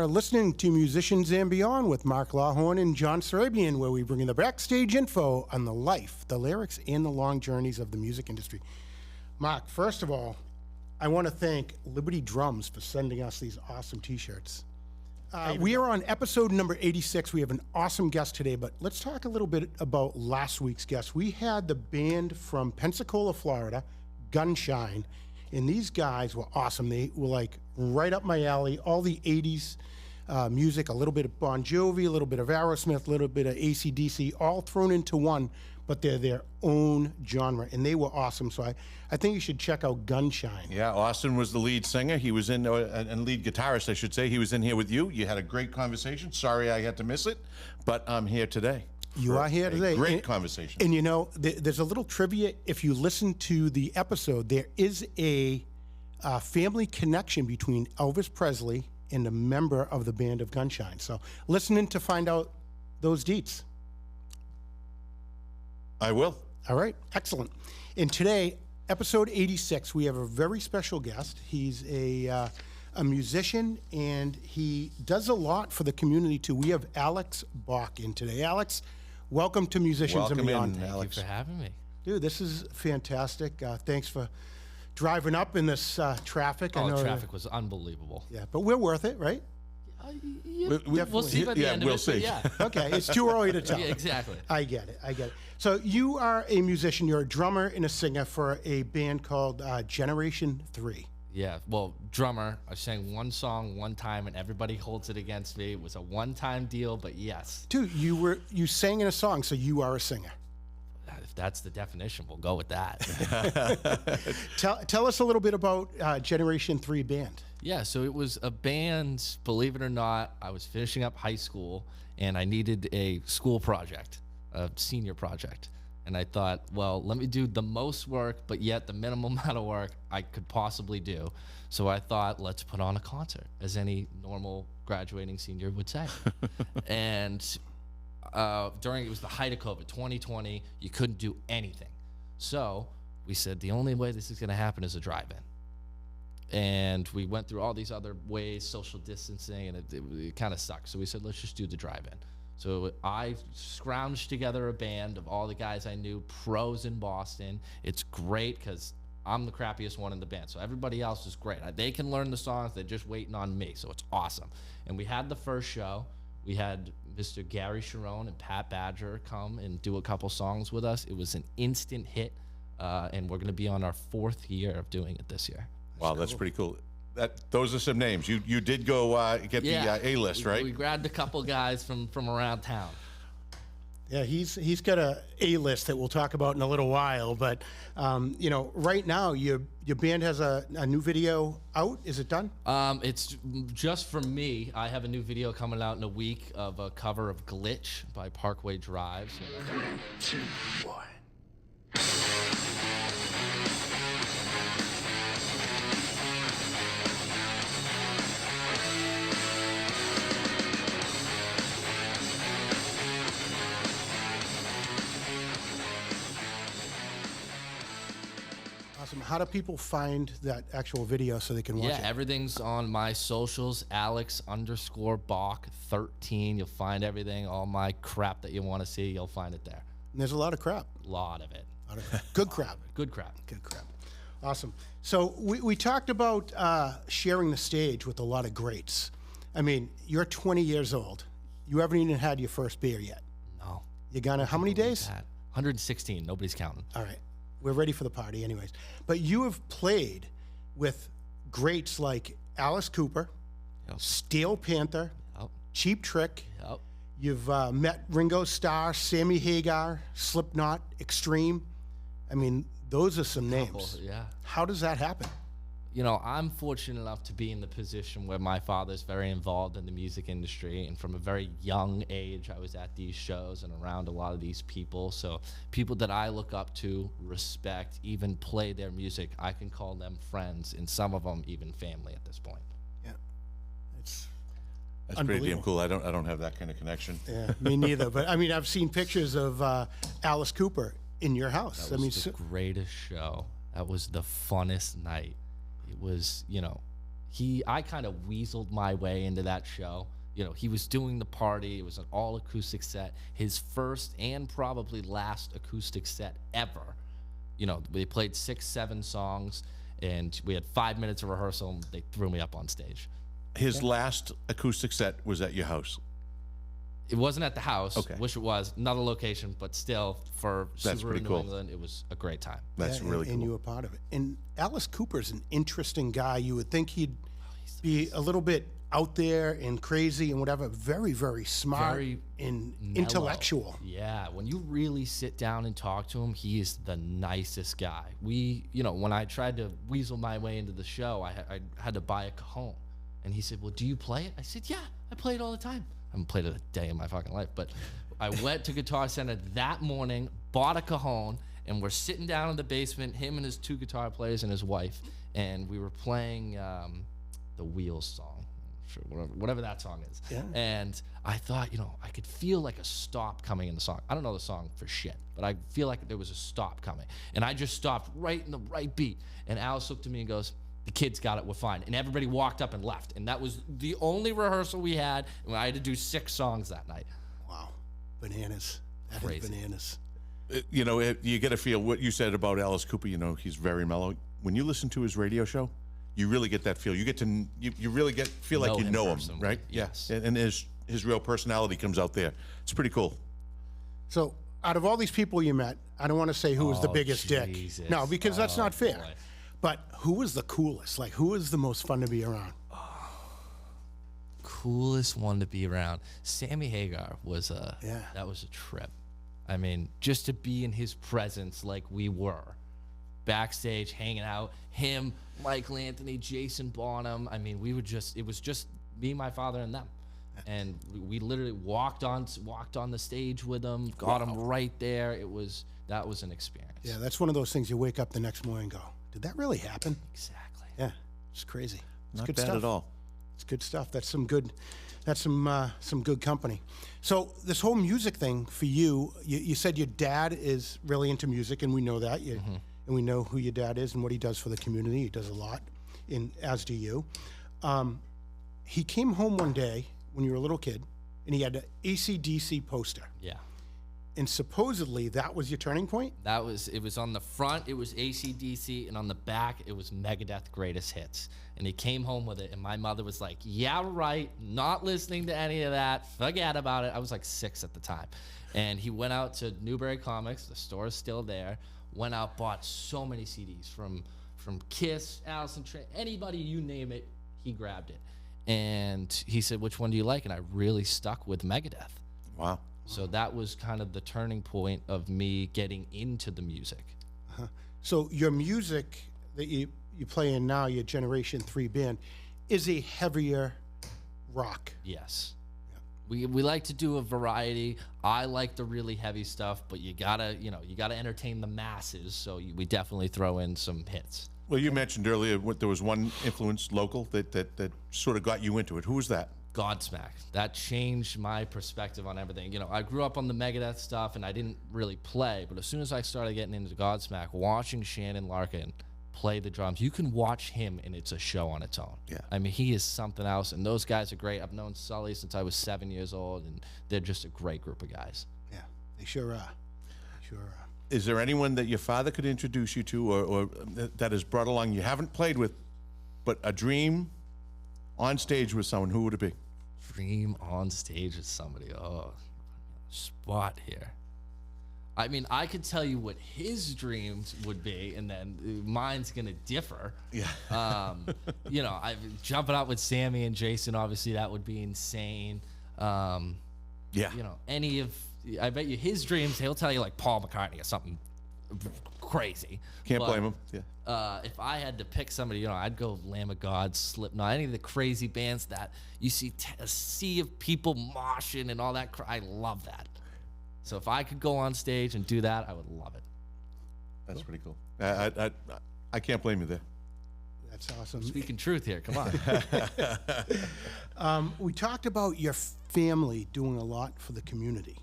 are listening to Musicians and Beyond with Mark Lawhorn and John Sarabian, where we bring you the backstage info on the life, the lyrics, and the long journeys of the music industry. Mark, first of all, I want to thank Liberty Drums for sending us these awesome T-shirts. We are on episode number 86. We have an awesome guest today, but let's talk a little bit about last week's guest. We had the band from Pensacola, Florida, Gunshine, and these guys were awesome. They were like right up my alley, all the 80s music, a little bit of Bon Jovi, a little bit of Aerosmith, a little bit of AC/DC, all thrown into one, but they're their own genre, and they were awesome. So I think you should check out Gunshine. Yeah, Austin was the lead singer. He was in, and lead guitarist, I should say. He was in here with you. You had a great conversation. Sorry I had to miss it, but I'm here today. You are here today. Great conversation. And you know, there's a little trivia. If you listen to the episode, there is a family connection between Elvis Presley and a member of the band of Gunshine. So listening to find out those deets. I will. All right, excellent. And today, episode 86, we have a very special guest. He's a musician, and he does a lot for the community, too. We have Alex Boch in today. Alex, welcome to Musicians and Beyond. Thank you for having me. Dude, this is fantastic. Thanks for driving up in this traffic. Oh, the traffic was unbelievable. Yeah, but we're worth it, right? We'll see by the end of it. We'll see. Yeah. Okay, it's too early to tell. Yeah, exactly. I get it. So you are a musician. You're a drummer and a singer for a band called Generation 3. Yeah, well, drummer. I sang one song one time, and everybody holds it against me. It was a one-time deal, but yes. Dude, you sang in a song, so you are a singer. If that's the definition, we'll go with that. Tell us a little bit about Generation 3 band. Yeah, so it was a band, believe it or not. I was finishing up high school, and I needed a school project, a senior project. And I thought, well, let me do the most work, but yet the minimum amount of work I could possibly do. So I thought, let's put on a concert, as any normal graduating senior would say. And it was the height of COVID, 2020, you couldn't do anything. So we said, the only way this is gonna happen is a drive-in. And we went through all these other ways, social distancing, and it kind of sucked. So we said, let's just do the drive-in. So I scrounged together a band of all the guys I knew, pros in Boston. It's great because I'm the crappiest one in the band. So everybody else is great. They can learn the songs. They're just waiting on me. So it's awesome. And we had the first show. We had Mr. Gary Sharon and Pat Badger come and do a couple songs with us. It was an instant hit, and we're going to be on our 4th year of doing it this year. Wow, that's pretty cool. Those are some names. You did go get the A-list, right? We grabbed a couple guys from around town. Yeah, he's got a A-list that we'll talk about in a little while. But right now your band has a new video out. Is it done? It's just for me. I have a new video coming out in a week of a cover of "Glitch" by Parkway Drive. 3, 2, 1. Awesome. How do people find that actual video so they can watch it? Yeah, everything's on my socials, Alex_Boch13. You'll find everything, all my crap that you want to see, you'll find it there. And there's a lot of crap. A lot of it. Good crap. Good crap. Good crap. Awesome. So we talked about sharing the stage with a lot of greats. I mean, you're 20 years old. You haven't even had your first beer yet. No. You're gonna, how many days? 116. Nobody's counting. All right. We're ready for the party anyways. But you have played with greats like Alice Cooper, Steel Panther, Cheap Trick. Yep. You've met Ringo Starr, Sammy Hagar, Slipknot, Extreme. I mean, those are some names. Yeah. How does that happen? You know, I'm fortunate enough to be in the position where my father's very involved in the music industry, and from a very young age, I was at these shows and around a lot of these people. So people that I look up to, respect, even play their music, I can call them friends, and some of them even family at this point. Yeah, that's pretty damn cool. I don't have that kind of connection. Yeah, me neither. But I mean, I've seen pictures of Alice Cooper in your house. That was the greatest show. That was the funnest night. It was, I kind of weaseled my way into that show. You know, he was doing the party. It was an all acoustic set, his first and probably last acoustic set ever. You know, they played 6, 7 songs, and we had 5 minutes of rehearsal, and they threw me up on stage. His last acoustic set was at your house. It wasn't at the house. Okay. Wish it was another location, but still, for That's Subaru pretty New cool. England, it was a great time. That's Yeah, really and cool. you were part of it. And Alice Cooper's an interesting guy. You would think he'd be a little bit out there and crazy and whatever. Very, very smart Very and Mellow. intellectual. Yeah, when you really sit down and talk to him, he is the nicest guy. When I tried to weasel my way into the show, I had to buy a cajon. And he said, well, do you play it? I said, yeah, I play it all the time. I haven't played it a day in my fucking life, but I went to Guitar Center that morning, bought a cajon, and we're sitting down in the basement, him and his 2 guitar players and his wife, and we were playing the Wheels song, sure, whatever that song is. Yeah. And I thought, I could feel like a stop coming in the song. I don't know the song for shit, but I feel like there was a stop coming. And I just stopped right in the right beat. And Alice looked at me and goes, the kids got it, we're fine. And everybody walked up and left. And that was the only rehearsal we had. And I had to do 6 songs that night. Wow. Bananas. That is Crazy. bananas. You get to feel what you said about Alice Cooper. He's very mellow. When you listen to his radio show, you really get that feel. You get to you really feel like Know you him know him, personally, right? yes. Yeah, and his real personality comes out there. It's pretty cool. So, out of all these people you met, I don't want to say who was the Oh, biggest Jesus. dick. No, because that's not fair. boy. But who was the coolest? Like, who was the most fun to be around? Coolest one to be around. Sammy Hagar was that was a trip. I mean, just to be in his presence like we were. Backstage, hanging out, him, Michael Anthony, Jason Bonham. I mean, it was just me, my father, and them. And we literally walked on the stage with them, got him right there. That was an experience. Yeah, that's one of those things you wake up the next morning and go, did that really happen? Exactly. Yeah, it's crazy. It's Not good bad stuff. at all. It's good stuff. That's some good company. So this whole music thing for you, you said your dad is really into music, and we know that. And we know who your dad is and what he does for the community. He does a lot, as do you. He came home one day when you were a little kid, and he had an AC/DC poster. Yeah. And supposedly that was your turning point? It was on the front, it was AC/DC, and on the back, it was Megadeth Greatest Hits. And he came home with it, and my mother was like, yeah, right, not listening to any of that, forget about it. I was like 6 at the time. And he went out to Newbury Comics, the store is still there, went out, bought so many CDs from Kiss, Alice in Chains, anybody, you name it, he grabbed it. And he said, which one do you like? And I really stuck with Megadeth. Wow. So that was kind of the turning point of me getting into the music. So your music that you play in now, your Generation 3 band, is a heavier rock. Yes. We like to do a variety. I like the really heavy stuff, but you gotta entertain the masses. So we definitely throw in some hits. Well, you mentioned earlier there was one influence local that sort of got you into it. Who was that? Godsmack. That changed my perspective on everything. I grew up on the Megadeth stuff, and I didn't really play. But as soon as I started getting into Godsmack, watching Shannon Larkin play the drums, you can watch him, and it's a show on its own. Yeah. I mean, he is something else, and those guys are great. I've known Sully since I was 7 years old, and they're just a great group of guys. Yeah, they sure are. Sure are. Is there anyone that your father could introduce you to or that has brought along you haven't played with, but a dream on stage with someone? Who would it be? Dream on stage with somebody. Oh, spot here. I mean, I could tell you what his dreams would be, and then mine's gonna differ. Yeah. I've jumping out with Sammy and Jason. Obviously, that would be insane. Yeah. I bet you his dreams, he'll tell you like Paul McCartney or something crazy. Can't But, blame him. Yeah. if I had to pick somebody, I'd go Lamb of God, Slipknot, any of the crazy bands that you see a sea of people moshing and all that. I love that. So if I could go on stage and do that, I would love it. That's pretty cool. I can't blame you there. That's awesome. Speaking truth here, come on. We talked about your family doing a lot for the community.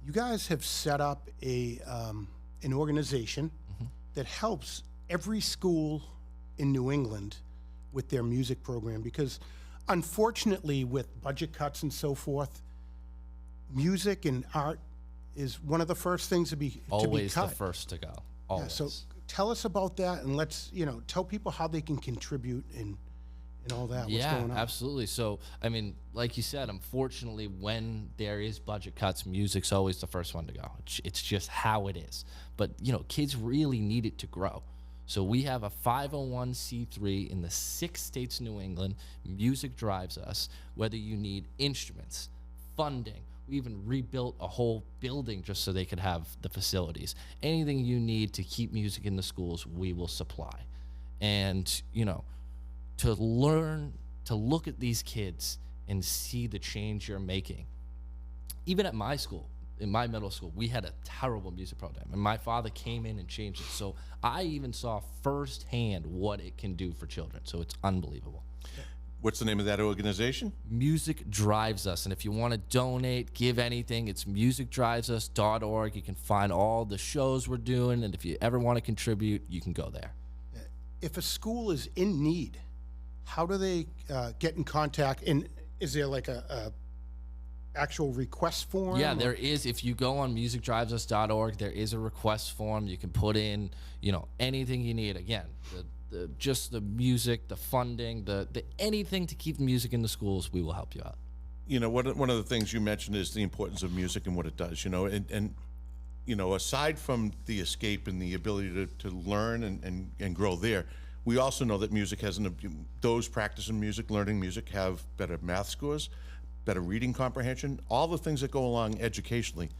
You guys have set up an organization that helps every school in New England with their music program? Because unfortunately, with budget cuts and so forth, music and art is one of the first things to be Always cut. the first to go. Yeah, Always. so tell us about that, and let's tell people how they can contribute and all that. What's going on? Absolutely. So, I mean, like you said, unfortunately, when there is budget cuts, music's always the first one to go. It's just how it is. But, kids really need it to grow. So we have a 501c3 in the 6 states of New England. Music drives us, whether you need instruments, funding. We even rebuilt a whole building just so they could have the facilities. Anything you need to keep music in the schools, we will supply. And, to learn to look at these kids and see the change you're making. Even at my school, in my middle school, we had a terrible music program, and my father came in and changed it. So I even saw firsthand what it can do for children. So it's unbelievable. What's the name of that organization? Music Drives Us. And if you want to donate, give anything, it's musicdrivesus.org. You can find all the shows we're doing. And if you ever want to contribute, you can go there. If a school is in need, how do they get in contact? And is there like a actual request form? Yeah, there is. If you go on musicdrivesus.org, there is a request form. You can put in, anything you need. Again, just the music, the funding, the anything to keep music in the schools, we will help you out. One of the things you mentioned is the importance of music and what it does, and aside from the escape and the ability to learn and grow there, we also know that music has those practicing music, learning music, have better math scores, better reading comprehension, all the things that go along educationally.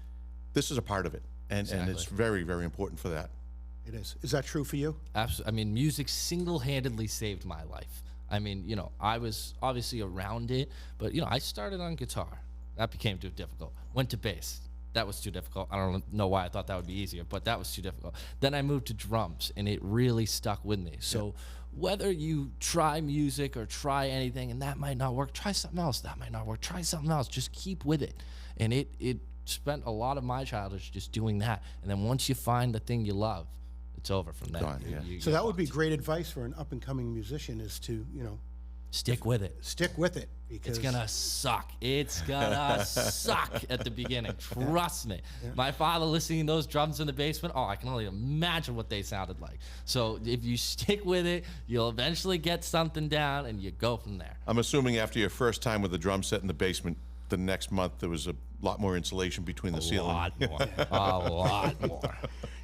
This is a part of it, and it's very, very important for that. It is. Is that true for you? Absolutely. I mean, music single-handedly saved my life. I mean, I was obviously around it, but, I started on guitar. That became too difficult. Went to bass. That was too difficult. I don't know why I thought that would be easier, but that was too difficult. Then I moved to drums, and it really stuck with me. So whether you try music or try anything, and that might not work, try something else. That might not work. Try something else. Just keep with it. And it spent a lot of my childhood just doing that. And then once you find the thing you love, it's over from there. Gone, yeah. So that would be great advice for an up-and-coming musician is to, stick with it. stick with it. Because It's gonna suck. It's gonna suck at the beginning. Trust me. My father listening to those drums in the basement, I can only imagine what they sounded like. So if you stick with it, you'll eventually get something down and you go from there. I'm assuming after your first time with the drum set in the basement, the next month there was a lot more insulation between the ceiling. A lot more.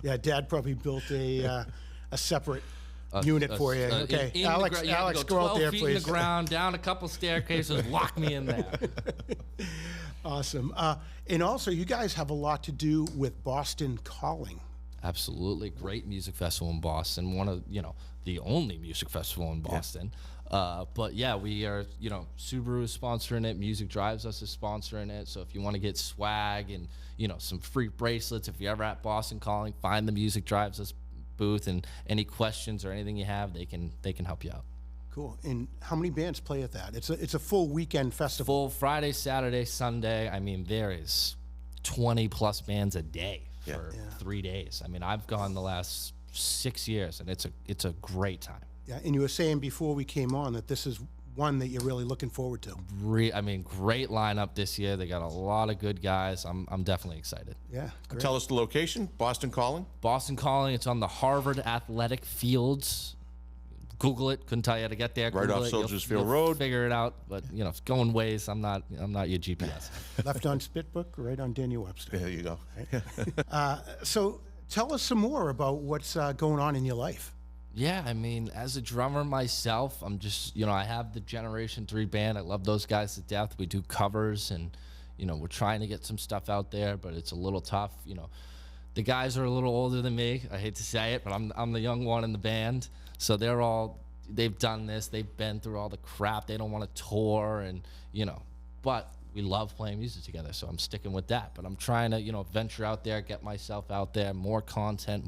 Yeah, Dad probably built a separate unit for you. Okay, in Alex, the, you have to Alex, go go out 12 there, feet please. in the ground, down a couple staircases, lock me in there. Awesome. And also, you guys have a lot to do with Boston Calling. Absolutely. Great music festival in Boston. One of, the only music festival in Boston. But yeah, we are, Subaru is sponsoring it. Music Drives Us is sponsoring it. So if you want to get swag and, some free bracelets, if you're ever at Boston Calling, find the Music Drives Us booth, and any questions or anything you have, they can help you out. Cool. And how many bands play at that? It's a full weekend festival. Full Friday, Saturday, Sunday. I mean, there is 20 plus bands a day for 3 days. I mean, I've gone the last 6 years, and it's a great time. Yeah, and you were saying before we came on that this is one that you're really looking forward to. Great lineup this year. They got a lot of good guys. I'm definitely excited. Yeah, great. Tell us the location, Boston Calling. Boston Calling. It's on the Harvard Athletic Fields. Google it. Couldn't tell you how to get there. Right Google off it. Soldiers You'll Field Road. Figure it out. But it's going ways. I'm not your GPS. Left on Spitbook, right on Daniel Webster. There you go. So tell us some more about what's going on in your life. Yeah, I mean, as a drummer myself, I'm just, I have the Generation 3 band. I love those guys to death. We do covers, and, we're trying to get some stuff out there, but it's a little tough. The guys are a little older than me. I hate to say it, but I'm the young one in the band. So they've done this. They've been through all the crap. They don't want to tour, and, but we love playing music together, so I'm sticking with that. But I'm trying to, venture out there, get myself out there, more content,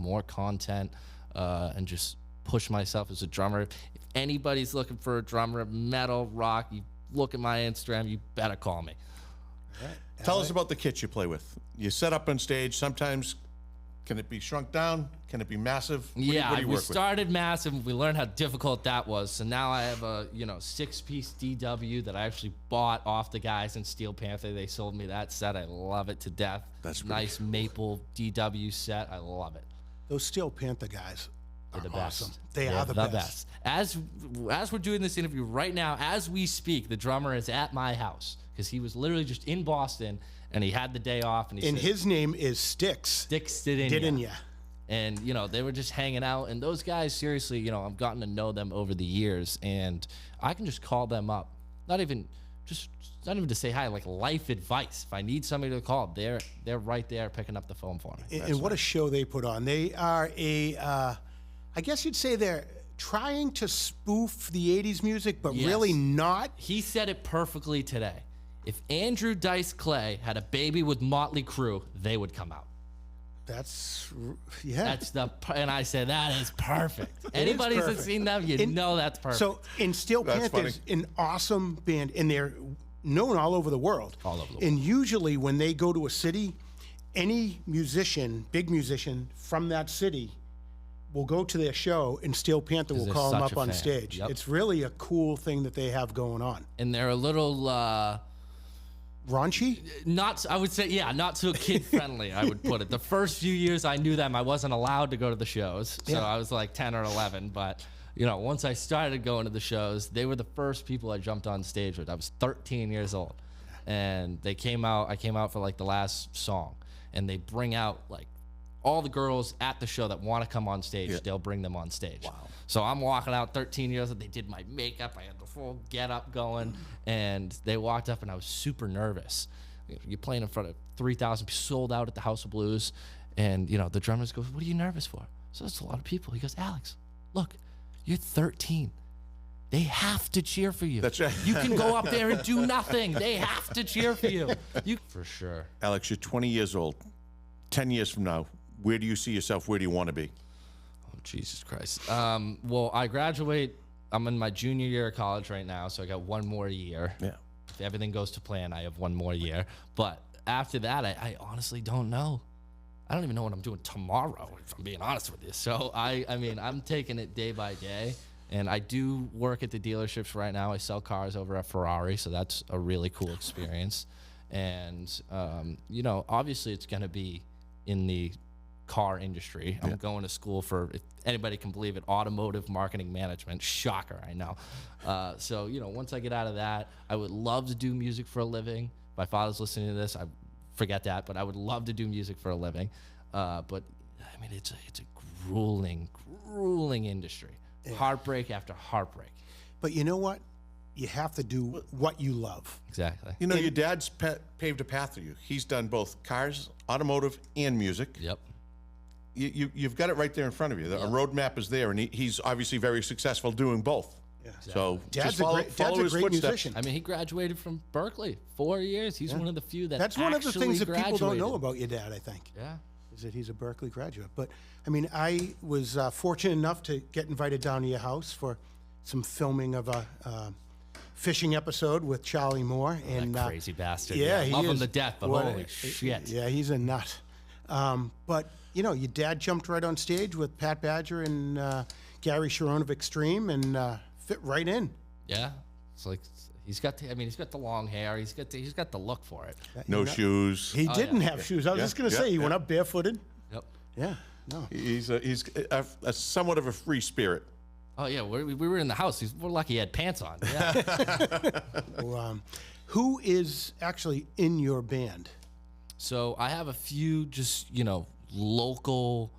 and just push myself as a drummer. If anybody's looking for a drummer, metal, rock, you look at my Instagram, you better call me. Tell us about the kit you play with. You set up on stage. Sometimes Can it be shrunk down? Can it be massive? What Yeah, do you we work with? started massive. We learned how difficult that was. So now I have a 6-piece DW that I actually bought off the guys in Steel Panther. They sold me that set. I love it to death. That's pretty nice maple DW set. I love it. Those Steel Panther guys are They're the best. awesome. They They're are the best. As we're doing this interview right now, as we speak, the drummer is at my house because he was literally just in Boston and he had the day off. And And his name is Styx. Sticks Didinya. Didinya. And, they were just hanging out. And those guys, seriously, I've gotten to know them over the years. And I can just call them up. Not even to say hi, like life advice. If I need somebody to call, they're right there picking up the phone for me. And what a show they put on. They are I guess you'd say they're trying to spoof the 80s music, but Yes. really not. He said it perfectly today. If Andrew Dice Clay had a baby with Motley Crue, they would come out. Yeah. And I said, that is perfect. Anybody that's perfect. seen them, know that's perfect. So, in Steel That's Panther's an awesome band, and they're known all over the world. All over the world. And usually when they go to a city, any musician, big musician from that city will go to their show, and Steel Panther will they're call them such up a on fan. stage. Yep. It's really a cool thing that they have going on. And they're a little... Raunchy? I would say, not so kid friendly, I would put it. The first few years I knew them, I wasn't allowed to go to the shows. So Yeah. I was like 10 or 11. But, once I started going to the shows, they were the first people I jumped on stage with. I was 13 years old. And I came out for like the last song. And they bring out like all the girls at the show that want to come on stage. They'll bring them on stage. Wow. So I'm walking out 13 years old. They did my makeup. I had the full get up going. And they walked up and I was super nervous. You're playing in front of 3,000 people, sold out at the House of Blues. And, the drummers goes, what are you nervous for? So it's a lot of people. He goes, Alex, look, you're 13. They have to cheer for you. That's right. You can go up there and do nothing. They have to cheer for you. For sure. Alex, you're 20 years old. 10 years from now, where do you see yourself? Where do you want to be? Oh, Jesus Christ. Well, I graduate. I'm in my junior year of college right now, so I got one more year. Yeah. If everything goes to plan, I have one more year. But after that, I honestly don't know. I don't even know what I'm doing tomorrow, if I'm being honest with you. So, I'm taking it day by day. And I do work at the dealerships right now. I sell cars over at Ferrari, so that's a really cool experience. And, obviously it's going to be in the car industry. I'm going to school for, if anybody can believe it, automotive marketing management. Shocker, I know. So, once I get out of that, I would love to do music for a living. If my father's listening to this, I forget that, but I would love to do music for a living. But, it's a grueling industry. Yeah. Heartbreak after heartbreak. But you know what? You have to do what you love. Exactly. Your dad's paved a path for you. He's done both cars, automotive, and music. Yep. You've got it right there in front of you. A roadmap is there, and he's obviously very successful doing both. Yeah. So Dad's just follow a his great footsteps. musician. He graduated from Berkeley, 4 years. He's one of the few that That's one of the things that people don't know graduated. about your dad, I think. Yeah. Is that he's a Berkeley graduate. But, I was fortunate enough to get invited down to your house for some filming of a fishing episode with Charlie Moore. And That crazy bastard. Yeah, I he love him is. to death, but What holy shit. Yeah, he's a nut. But, your dad jumped right on stage with Pat Badger and Gary Sharon of Extreme and fit right in. Yeah. It's like he's got the long hair. He's got the look for it. No shoes. He didn't have shoes. I was just going to say, he yeah. went up barefooted. Yep. Yeah, no. He's a somewhat of a free spirit. Oh yeah, we were in the house. We're lucky he had pants on. Yeah. So, who is actually in your band? So I have a few just, local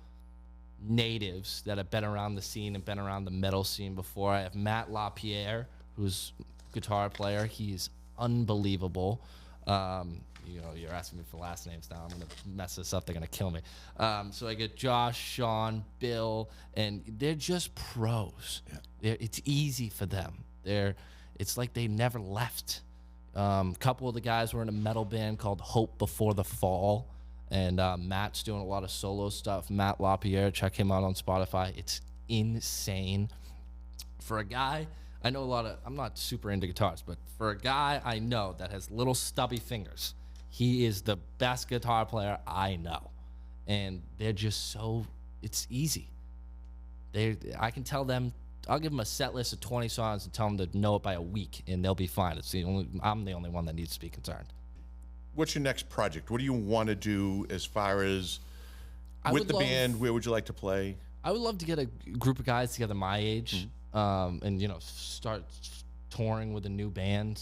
natives that have been around the scene and been around the metal scene before. I have Matt LaPierre, who's a guitar player. He's unbelievable. You're asking me for last names now. I'm going to mess this up. They're going to kill me. So I get Josh, Sean, Bill, and they're just pros. Yeah. It's easy for them. It's like they never left. Couple of the guys were in a metal band called Hope Before the Fall, and Matt's doing a lot of solo stuff. Matt LaPierre, check him out on Spotify. It's insane. For a guy, I know I'm not super into guitars, but for a guy I know that has little stubby fingers, he is the best guitar player I know. and they're just so, it's easy. I can tell them, I'll give them a set list of 20 songs and tell them to know it by a week, and they'll be fine. I'm the only one that needs to be concerned. What's your next project? What do you want to do as far as I with would the love- band? Where would you like to play? I would love to get a group of guys together my age, and start touring with a new band.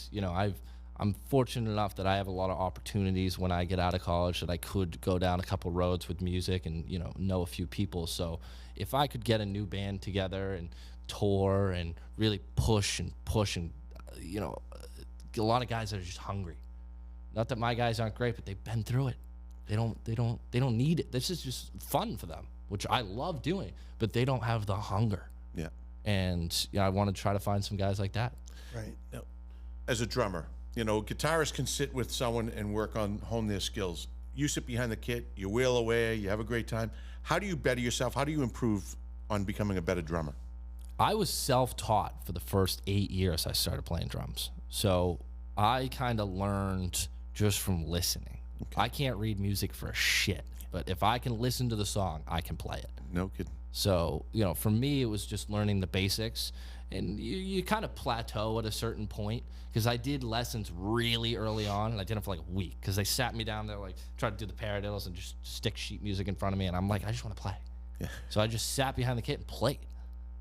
I'm fortunate enough that I have a lot of opportunities when I get out of college that I could go down a couple roads with music and know a few people. So if I could get a new band together and tour and really push and a lot of guys that are just hungry. Not that my guys aren't great, but they've been through it. They don't need it. This is just fun for them, which I love doing, but they don't have the hunger. Yeah. And I want to try to find some guys like that. Right. Now, as a drummer, guitarists can sit with someone and work on hone their skills. You sit behind the kit, you wail away, you have a great time. How do you better yourself? How do you improve on becoming a better drummer? I was self-taught for the first 8 years I started playing drums. So I kind of learned just from listening. Okay. I can't read music for shit, but if I can listen to the song, I can play it. No kidding. So, for me, it was just learning the basics. And you kind of plateau at a certain point, because I did lessons really early on, and I did them for like a week, because they sat me down there, like, tried to do the paradiddles and just stick sheet music in front of me, and I'm like, I just want to play. Yeah. So I just sat behind the kit and played.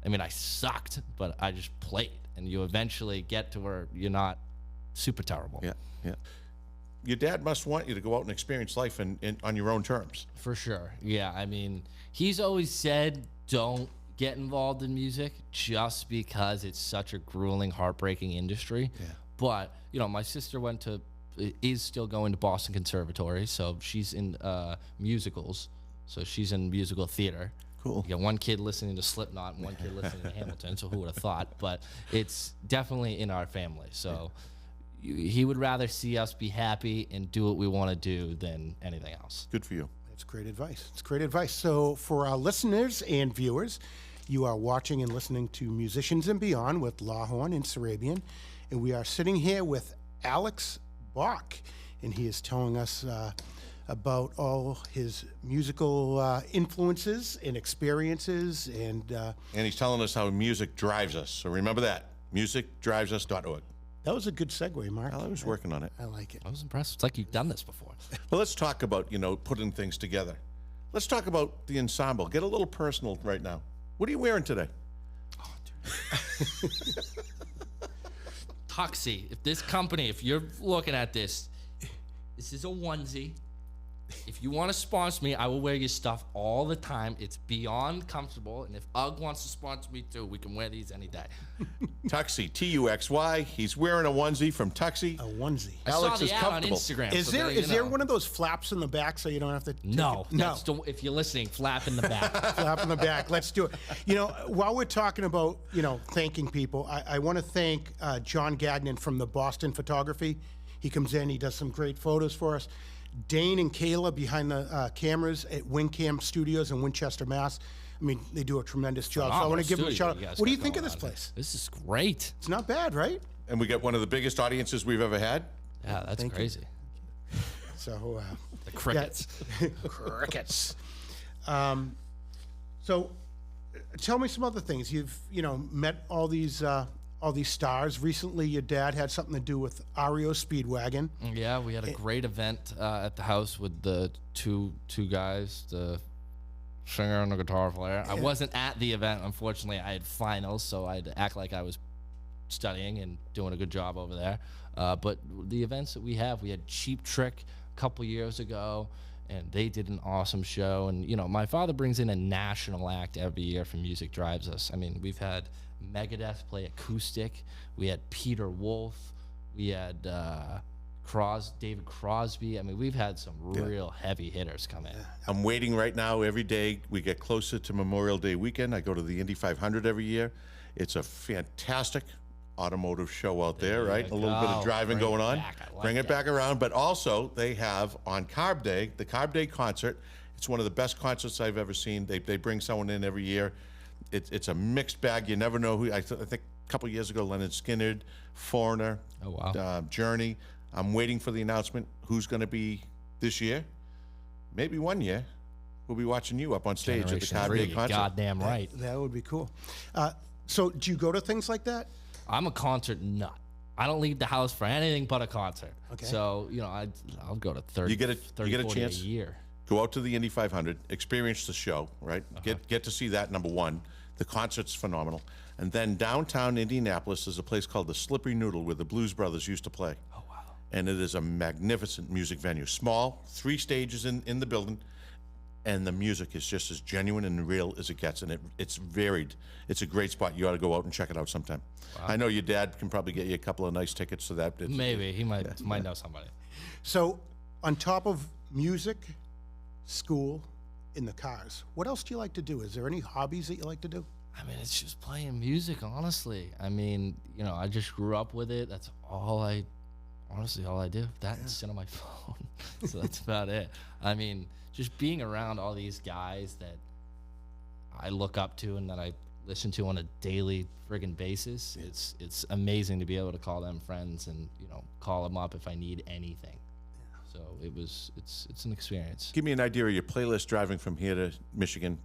I mean, I sucked, but I just played. And you eventually get to where you're not super terrible. Yeah, yeah. Your dad must want you to go out and experience life on your own terms. For sure. Yeah, I mean, he's always said don't get involved in music just because it's such a grueling, heartbreaking industry. Yeah. But, my sister is still going to Boston Conservatory, so she's in musicals. So she's in musical theater. Cool. You got one kid listening to Slipknot and one kid listening to Hamilton, so who would have thought? But it's definitely in our family. So he would rather see us be happy and do what we want to do than anything else. Good for you. That's great advice. It's great advice. So for our listeners and viewers, you are watching and listening to Musicians and Beyond with Lawhorn and Sarabian. And we are sitting here with Alex Boch, and he is telling us about all his musical influences and experiences. And he's telling us how music drives us. So remember that, musicdrivesus.org. that was a good segue, Mark. I was working on it. I like it. I was impressed. It's like you've done this before. Well, let's talk about, putting things together. Let's talk about the ensemble. Get a little personal right now. What are you wearing today? Tuxie, if you're looking at this is a onesie. If you want to sponsor me, I will wear your stuff all the time. It's beyond comfortable. And if UGG wants to sponsor me too, we can wear these any day. Tuxie, Tuxy. He's wearing a onesie from Tuxie. A onesie. I Alex saw is the ad comfortable. on Instagram. Is there one of those flaps in the back so you don't have to? No. No. If you're listening, flap in the back. Flap in the back. Let's do it. While we're talking about, thanking people, I want to thank John Gagnon from the Boston Photography. He comes in, he does some great photos for us. Dane and Kayla behind the cameras at Wingcam Studios in Winchester, Mass. I mean, they do a tremendous job. So I want to give them a shout out. What do you think of this place? This is great. It's not bad, right? And we got one of the biggest audiences we've ever had. Yeah, that's crazy. So The crickets. crickets. So tell me some other things. You've met all these stars. Recently, your dad had something to do with REO Speedwagon. Yeah, we had a great event at the house with the two guys, the singer and the guitar player. I wasn't at the event, unfortunately. I had finals, so I had to act like I was studying and doing a good job over there. But the events that we had Cheap Trick a couple years ago, and they did an awesome show. And, my father brings in a national act every year for Music Drives Us. I mean, we've had Megadeth play acoustic. We had Peter Wolf. We had David Crosby. I mean, we've had some real heavy hitters come in. I'm waiting right now. Every day we get closer to Memorial Day weekend. I go to the Indy 500 every year. It's a fantastic automotive show out there, right? A little bit of driving going on. Bring it back around. But also they have on Carb Day, the Carb Day concert. It's one of the best concerts I've ever seen. They bring someone in every year. It's a mixed bag. You never know who. I think a couple years ago, Leonard Skinner, Foreigner, Oh, wow. Journey. I'm waiting for the announcement who's going to be this year. Maybe one year. we'll be watching you up on stage at the Generation Cartier 3, concert. goddamn right. That would be cool. So do you go to things like that? I'm a concert nut. I don't leave the house for anything but a concert. Okay. So, I'll go to 30, You get a 40 chance? a year. Go out to the Indy 500, experience the show, right? Get to see that, number one. The concert's phenomenal. And then downtown Indianapolis is a place called the Slippery Noodle where the Blues Brothers used to play. Oh, wow. And it is a magnificent music venue. Small, 3 stages in the building, and the music is just as genuine and real as it gets, and it's varied. It's a great spot. You ought to go out and check it out sometime. Wow. I know your dad can probably get you a couple of nice tickets to that. Maybe. He might know somebody. So on top of music, school, in the cars, what else do you like to do? Is there any hobbies that you like to do? I mean, it's just playing music, honestly. I mean, I just grew up with it. That's all I do. That and sit on my phone. So that's about it. I mean, just being around all these guys that I look up to and that I listen to on a daily friggin' basis, it's amazing to be able to call them friends and, call them up if I need anything. So it's an experience. Give me an idea of your playlist driving from here to Michigan.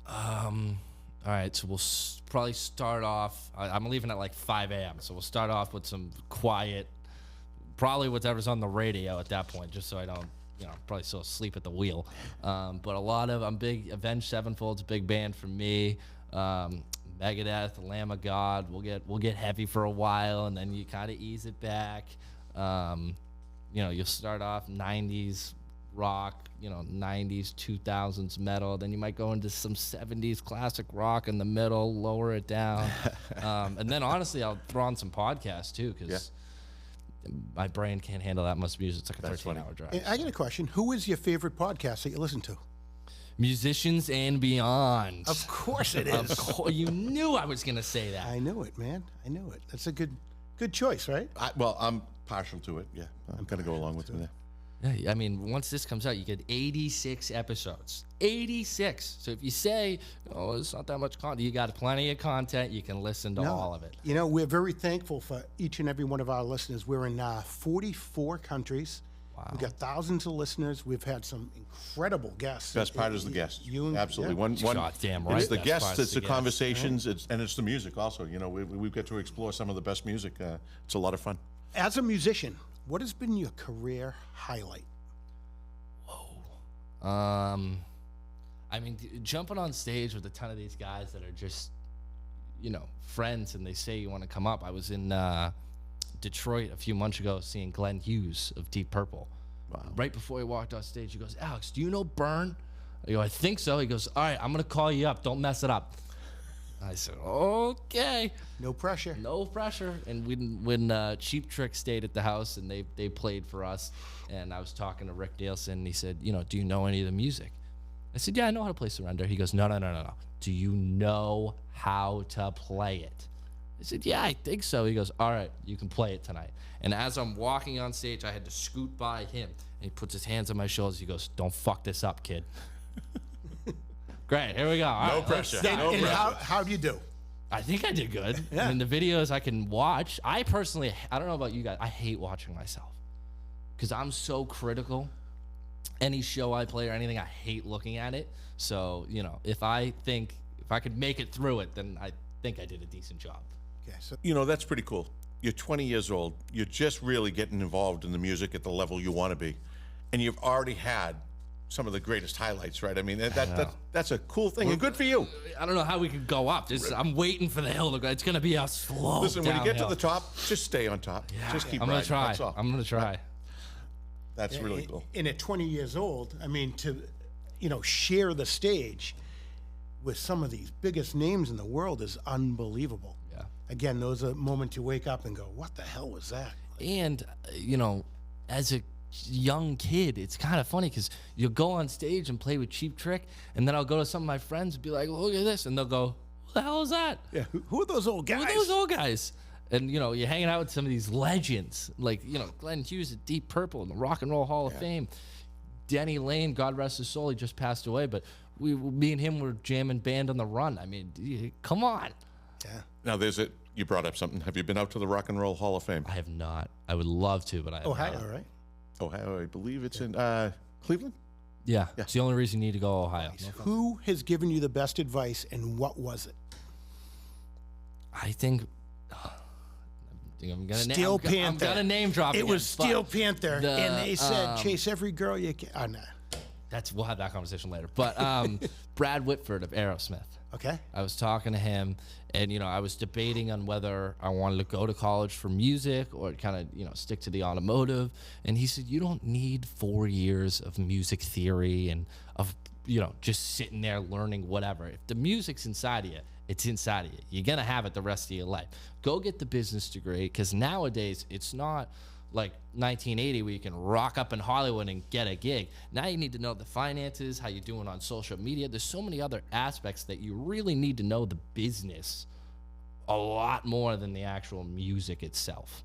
All right, so we'll probably start off. I'm leaving at like 5 a.m., so we'll start off with some quiet, probably whatever's on the radio at that point, just so I don't, probably still asleep at the wheel. But I'm big. Avenged Sevenfold's a big band for me. Megadeth, Lamb of God. We'll get heavy for a while, and then you kind of ease it back. You'll start off 90s rock, 90s, 2000s metal. Then you might go into some 70s classic rock in the middle, lower it down. And then honestly, I'll throw on some podcasts too, because my brain can't handle that much music. It's like a 13-hour drive. And I got a question. Who is your favorite podcast that you listen to? Musicians and Beyond. Of course it is. Of course, you knew I was going to say that. I knew it, man. I knew it. That's a good choice, right? I'm partial to it. Yeah, I'm going to go along with it. Yeah, I mean, once this comes out, you get 86 episodes. 86. So if you say, it's not that much content, you got plenty of content. You can listen to all of it. We're very thankful for each and every one of our listeners. We're in 44 countries. Wow. We've got thousands of listeners. We've had some incredible guests. Best part is the guests. Absolutely. One, damn right. It's the guests, it's the conversations, and it's the music also. We get to explore some of the best music. It's a lot of fun. As a musician, what has been your career highlight? I mean, jumping on stage with a ton of these guys that are just, friends, and they say you want to come up. I was in Detroit a few months ago seeing Glenn Hughes of Deep Purple. Wow. Right before he walked off stage, he goes, "Alex, do you know Burn?" I go, "I think so." He goes, "All right, I'm going to call you up. Don't mess it up." I said, "Okay." No pressure. No pressure. And when Cheap Trick stayed at the house and they played for us, and I was talking to Rick Nielsen, and he said, "Do you know any of the music?" I said, "Yeah, I know how to play Surrender." He goes, No. Do you know how to play it?" I said, "Yeah, I think so." He goes, "All right, you can play it tonight." And as I'm walking on stage, I had to scoot by him, and he puts his hands on my shoulders. He goes, "Don't fuck this up, kid." Great, here we go. No pressure. And how do you do? I think I did good. Yeah. I mean, the videos I can watch. I personally, I don't know about you guys, I hate watching myself because I'm so critical. Any show I play or anything, I hate looking at it. So, if I could make it through it, then I think I did a decent job. Okay, so That's pretty cool. You're 20 years old. You're just really getting involved in the music at the level you want to be. And you've already had some of the greatest highlights, right? I mean, that's a cool thing, and good for you. I don't know how we could go up. I'm waiting for the hill to go. It's going to be a slow Listen, when you get to downhill. the top, just stay on top. Just keep I'm riding. going to try. That's all. I'm going to try. That's really cool. And at 20 years old, I mean, to share the stage with some of these biggest names in the world is unbelievable. Yeah. Again, those are moments you wake up and go, "What the hell was that?" And, as a young kid, it's kind of funny because you'll go on stage and play with Cheap Trick, and then I'll go to some of my friends and be like, "Look at this," and they'll go, "What the hell is that?" Yeah. Who are those old guys? Who are those old guys? And, you're hanging out with some of these legends, like, Glenn Hughes at Deep Purple in the Rock and Roll Hall of Fame. Denny Lane, God rest his soul, he just passed away, but me and him were jamming Band on the Run. I mean, come on. Yeah. Now, you brought up something. Have you been out to the Rock and Roll Hall of Fame? I have not. I would love to, but I have Ohio, not. right? Ohio, I believe it's in Cleveland? Yeah, it's the only reason you need to go Ohio. Who has given you the best advice, and what was it? I think I'm gonna Steel Panther. I'm gonna name drop It again, was Steel Panther, the, and they said, "Chase every girl you can." Oh, no. we'll have that conversation later. But Brad Whitford of Aerosmith. Okay. I was talking to him, and I was debating on whether I wanted to go to college for music or kind of stick to the automotive. And he said, you don't need 4 years of music theory and of just sitting there learning whatever. If the music's inside of you, it's inside of you. You're gonna have it the rest of your life. Go get the business degree, because nowadays it's not like 1980 where you can rock up in Hollywood and get a gig. Now you need to know the finances, how you're doing on social media. There's so many other aspects that you really need to know the business a lot more than the actual music itself.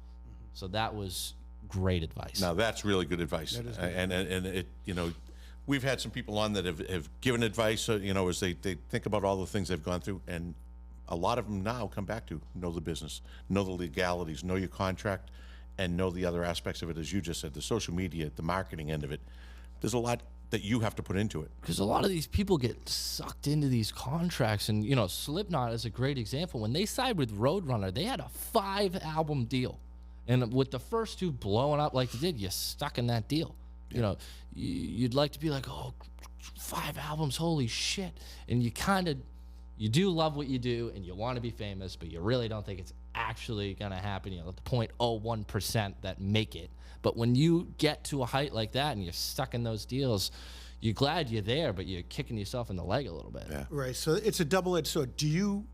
So that was great advice. Now that's really good advice. That is good. And it, we've had some people on that have given advice, as they think about all the things they've gone through, and a lot of them now come back to know the business, know the legalities, know your contract, and know the other aspects of it, as you just said, the social media, the marketing end of it. There's a lot that you have to put into it. Because a lot of these people get sucked into these contracts, and Slipknot is a great example. When they signed with Roadrunner, they had a 5-album deal, and with the first 2 blowing up like they did, you're stuck in that deal. You'd like to be like, oh, 5 albums, holy shit, and you do love what you do, and you want to be famous, but you really don't think it's actually going to happen. The 0.01% that make it. But when you get to a height like that and you're stuck in those deals, you're glad you're there, but you're kicking yourself in the leg a little bit. Yeah. Right. So it's a double-edged sword. Do you,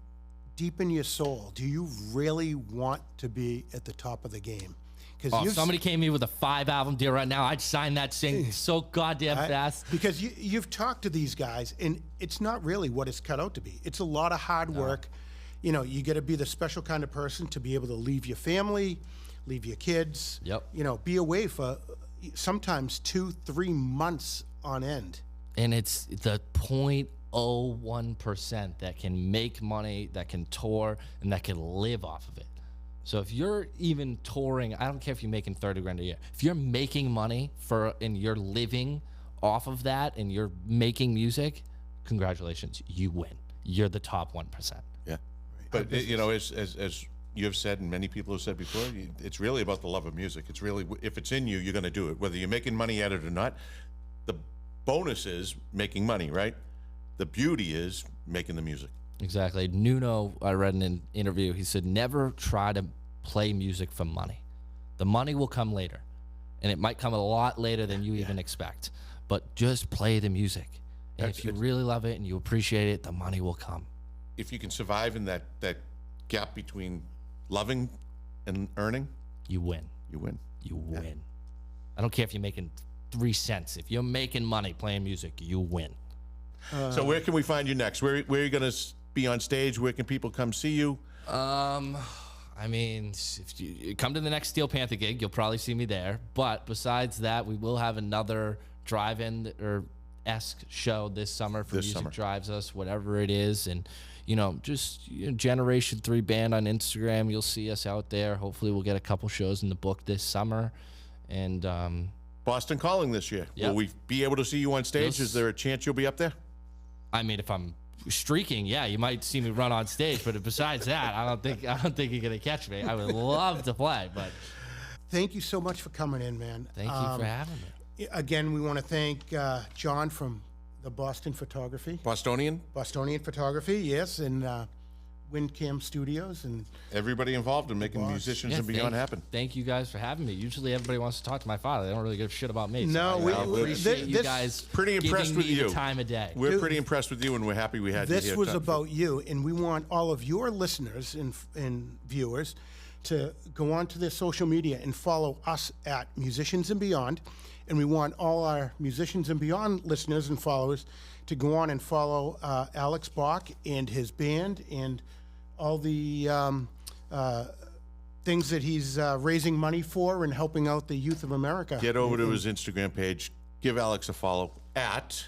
deep in your soul, do you really want to be at the top of the game? If somebody came to me with a 5-album deal right now, I'd sign that thing so goddamn fast. Because you've talked to these guys, and it's not really what it's cut out to be. It's a lot of hard work. You got to be the special kind of person to be able to leave your family, leave your kids. Yep. Be away for sometimes 2-3 months on end. And it's the 0.01% that can make money, that can tour, and that can live off of it. So if you're even touring, I don't care if you're making $30,000 a year. If you're making money and you're living off of that and you're making music, congratulations, you win. You're the top 1%. Yeah. But, as you have said and many people have said before, it's really about the love of music. It's really, if it's in you, you're going to do it, whether you're making money at it or not. The bonus is making money, right? The beauty is making the music. Exactly. Nuno, I read in an interview, he said, never try to play music for money. The money will come later, and it might come a lot later than you even expect, but just play the music. And if you really love it and you appreciate it, the money will come. If you can survive in that gap between loving and earning, you win. You win. You win. I don't care if you're making 3 cents. If you're making money playing music, you win. So where can we find you next? Where are you going to be on stage? Where can people come see you? I mean, if you come to the next Steel Panther gig, you'll probably see me there. But besides that, we will have another drive-in or esque show this summer for Music Drives Us, whatever it is. And, just Generation 3 band on Instagram. You'll see us out there. Hopefully we'll get a couple shows in the book this summer. And Boston Calling this year. Yep. Will we be able to see you on stage? Is there a chance you'll be up there? I mean, if I'm streaking, yeah, you might see me run on stage. But besides that, I don't think you're gonna catch me. I would love to play, but thank you so much for coming in, man. Thank you for having me. Again, we want to thank John from the Boston Photography. Bostonian Photography, yes, and Windcam Studios, and everybody involved in making Musicians and Beyond happen. Thank you guys for having me. Usually everybody wants to talk to my father. They don't really give a shit about me. No, so I appreciate you guys pretty impressed giving with me you. the time of day. We're pretty impressed with you, and we're happy we had you here. This was about you, and we want all of your listeners and viewers to go on to their social media and follow us at Musicians and Beyond. And we want all our Musicians and Beyond listeners and followers to go on and follow Alex Boch and his band and all the things that he's raising money for and helping out the youth of America. Get over to his Instagram page. Give Alex a follow at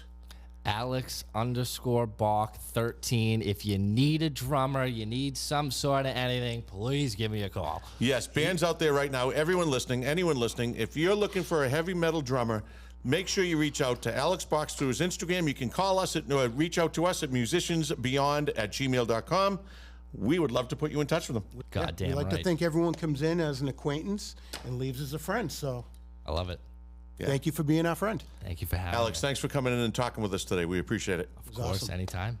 Alex_Boch13. If you need a drummer, you need some sort of anything, please give me a call. Yes, bands out there right now, everyone listening, anyone listening, if you're looking for a heavy metal drummer, make sure you reach out to Alex Boch through his Instagram. You can call us reach out to us at musiciansbeyond@gmail.com. We would love to put you in touch with them. God We damn like right. to think everyone comes in as an acquaintance and leaves as a friend. So I love it. thank you for being our friend. Thank you for having Alex, me. thanks for coming in and talking with us today. We appreciate it. Of course, anytime.